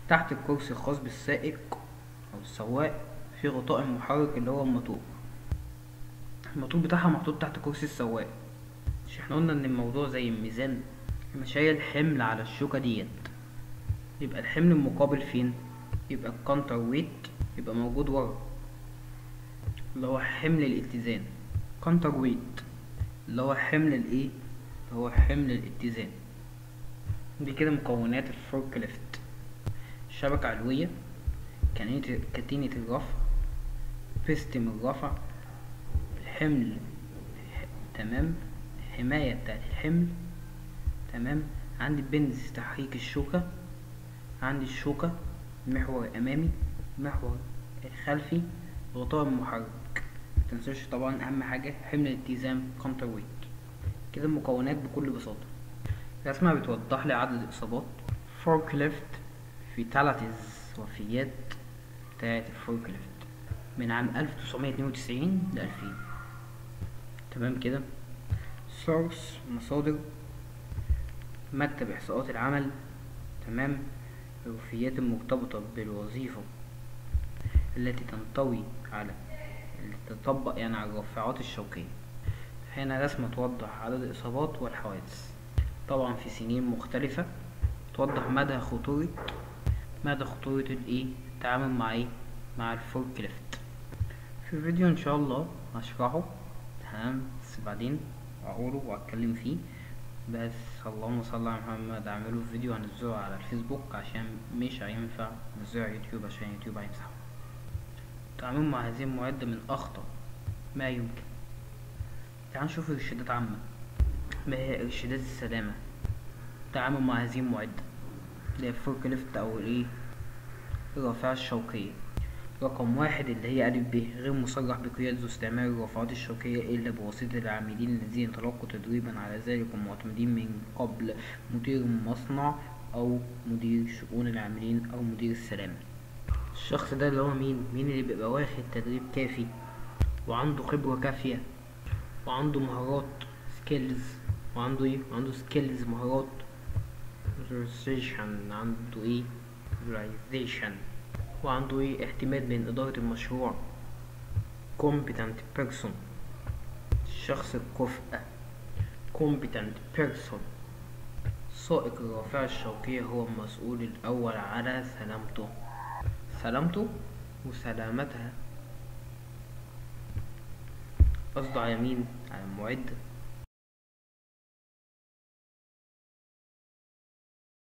تحت الكرسي الخاص بالسائق أو السواق في غطاء محرك اللي هو الموتور بتاعها محطوط تحت كرسي السواق. مش احنا قلنا ان الموضوع زي الميزان، لما شايل حمل على الشوكة ديت، يبقى الحمل المقابل فين؟ يبقى الكونتر ويت يبقى موجود ورا، اللي هو حمل الاتزان. كونتر ويت اللي هو حمل الايه، اللي هو حمل الاتزان. دي كده مكونات الفورك ليفت: شبكة علوية، كتينة الرفع، بيستم الرفع، الحمل، تمام، حماية بتاعت الحمل، تمام. عندي بنز تحريك الشوكة، عندي الشوكة، محور أمامي، محور الخلفي، غطاء محرك. متنساش طبعا أهم حاجة حمل الاتزان كونتر ويت. كده المكونات بكل بساطة. الرسمة بتوضح لي عدد الإصابات فورك ليفت فيتاليتيز، وفيات بتاعت الفورك ليفت من عام 1992 ل2000. تمام كده. سورس مصادر: مكتب إحصاءات العمل، تمام. الوفيات المرتبطة بالوظيفة التي تنطوي على اللي تطبق يعني على الرافعات الشوكية. هنا رسمة توضح عدد الإصابات والحوادث طبعا في سنين مختلفة، توضح مدى خطورة الايه التعامل مع ايه، مع الفورك ليفت. في فيديو ان شاء الله هشرحه، تمام، بس بعدين اقوله واتكلم فيه. بس اللهم صل على محمد، اعمله فيديو هنزله على الفيسبوك عشان مش هينفع نزله على يوتيوب عشان يوتيوب هيمسحه. التعامل مع هذه المعدة من اخطر ما يمكن. تعال نشوف ارشادات عامة. ما هي ارشادات السلامة التعامل مع هذه المعدة اللي هي الفورك ليفت او الايه، الرافعة الشوكية؟ رقم 1 اللي هي ألف ب: غير مصرح بقيادة واستعمال الرافعات الشوكية إلا بواسطة العاملين الذين تلقوا تدريبا على ذلك ومعتمدين من قبل مدير المصنع أو مدير شؤون العاملين أو مدير السلامة. الشخص ده اللي هو مين اللي بيبقى واخد تدريب كافي وعنده خبرة كافية وعنده مهارات سكيلز، وعنده ايه، عنده سكيلز مهارات، عنده ايه visualization، وعنده ايه اعتماد من إدارة المشروع competent person، الشخص الكفء competent person. سائق الرافعة الشوكية هو المسؤول الأول على سلامته وسلامتها، قصده على مين؟ على المعدة.